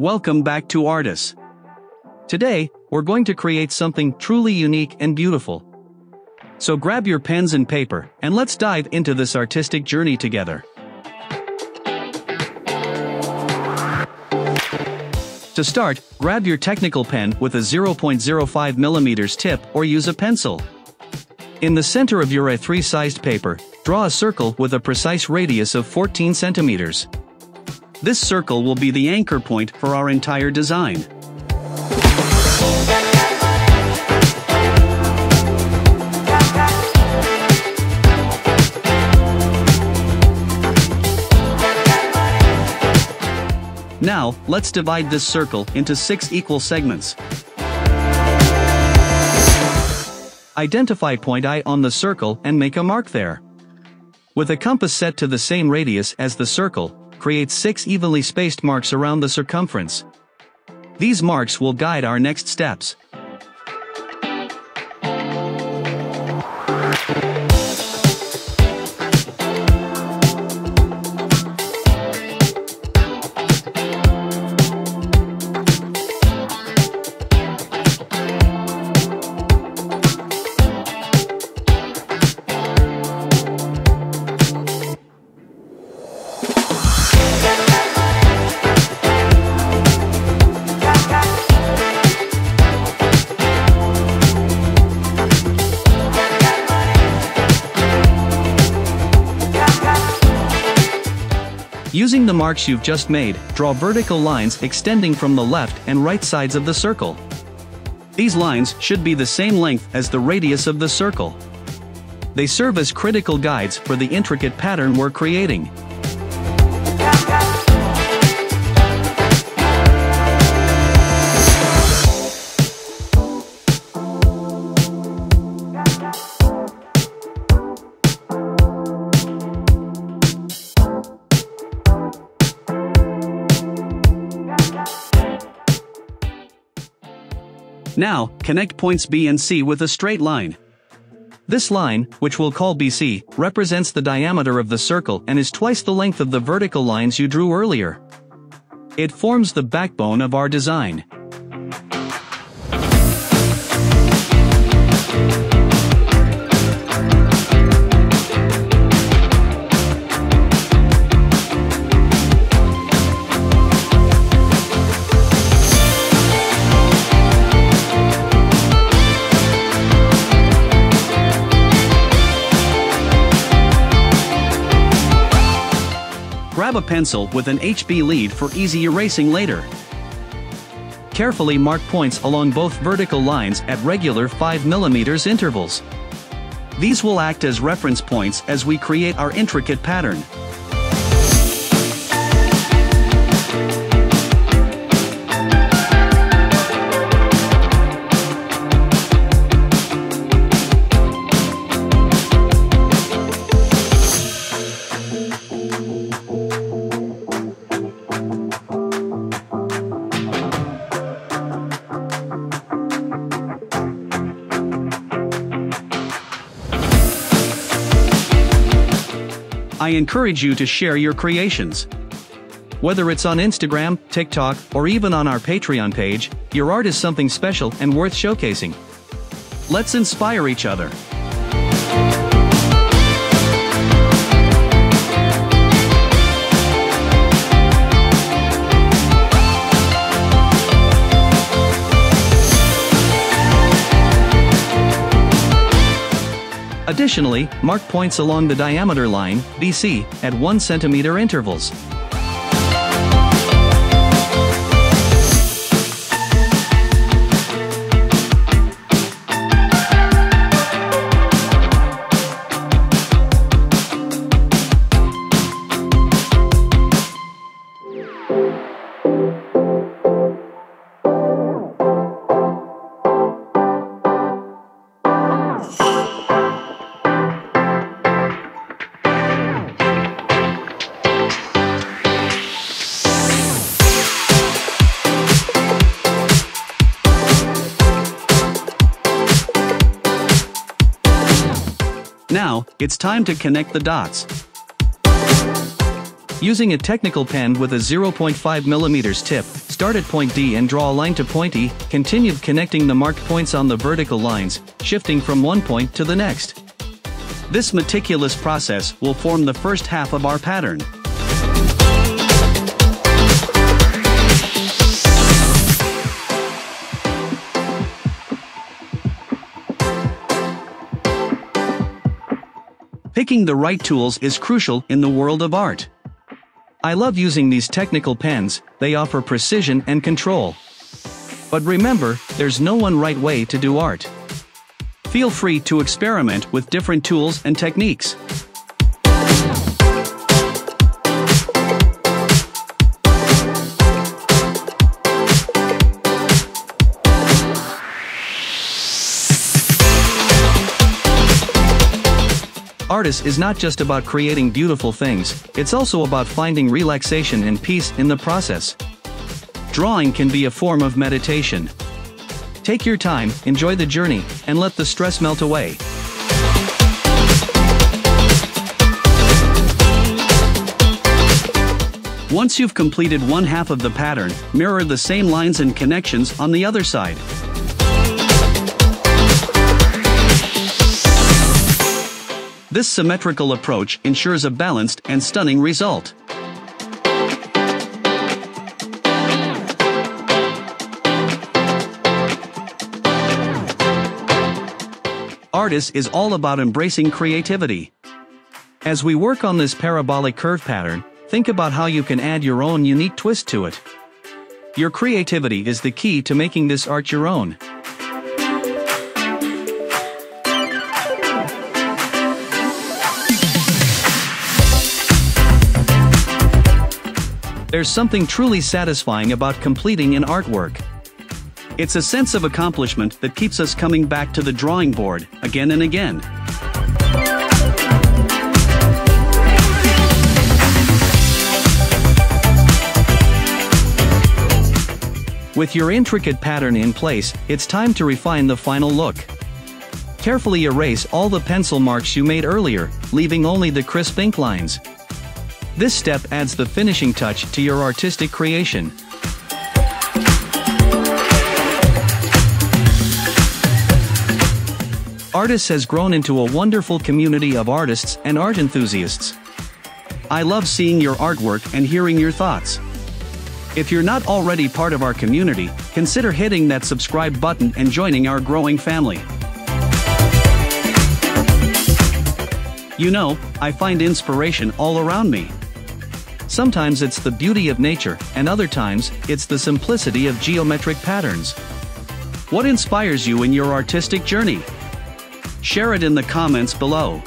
Welcome back to Artis. Today, we're going to create something truly unique and beautiful. So grab your pens and paper, and let's dive into this artistic journey together. To start, grab your technical pen with a 0.05 mm tip or use a pencil. In the center of your A3 sized paper, draw a circle with a precise radius of 14 centimeters. This circle will be the anchor point for our entire design. Now, let's divide this circle into 6 equal segments. Identify point I on the circle and make a mark there. With a compass set to the same radius as the circle, create 6 evenly spaced marks around the circumference. These marks will guide our next steps. Using the marks you've just made, draw vertical lines extending from the left and right sides of the circle. These lines should be the same length as the radius of the circle. They serve as critical guides for the intricate pattern we're creating. Now, connect points B and C with a straight line. This line, which we'll call BC, represents the diameter of the circle and is twice the length of the vertical lines you drew earlier. It forms the backbone of our design. Grab a pencil with an HB lead for easy erasing later. Carefully mark points along both vertical lines at regular 5 mm intervals. These will act as reference points as we create our intricate pattern. I encourage you to share your creations. Whether it's on Instagram, TikTok, or even on our Patreon page, your art is something special and worth showcasing. Let's inspire each other. Additionally, mark points along the diameter line, BC, at 1 cm intervals. Now, it's time to connect the dots. Using a technical pen with a 0.5 mm tip, start at point D and draw a line to point E, continue connecting the marked points on the vertical lines, shifting from one point to the next. This meticulous process will form the first half of our pattern. Picking the right tools is crucial in the world of art. I love using these technical pens, they offer precision and control. But remember, there's no one right way to do art. Feel free to experiment with different tools and techniques. Artist is not just about creating beautiful things, it's also about finding relaxation and peace in the process. Drawing can be a form of meditation. Take your time, enjoy the journey, and let the stress melt away. Once you've completed one half of the pattern, mirror the same lines and connections on the other side. This symmetrical approach ensures a balanced and stunning result. Artist is all about embracing creativity. As we work on this parabolic curve pattern, think about how you can add your own unique twist to it. Your creativity is the key to making this art your own. There's something truly satisfying about completing an artwork. It's a sense of accomplishment that keeps us coming back to the drawing board again and again. With your intricate pattern in place, it's time to refine the final look. Carefully erase all the pencil marks you made earlier, leaving only the crisp ink lines. This step adds the finishing touch to your artistic creation. Artists has grown into a wonderful community of artists and art enthusiasts. I love seeing your artwork and hearing your thoughts. If you're not already part of our community, consider hitting that subscribe button and joining our growing family. You know, I find inspiration all around me. Sometimes it's the beauty of nature, and other times, it's the simplicity of geometric patterns. What inspires you in your artistic journey? Share it in the comments below.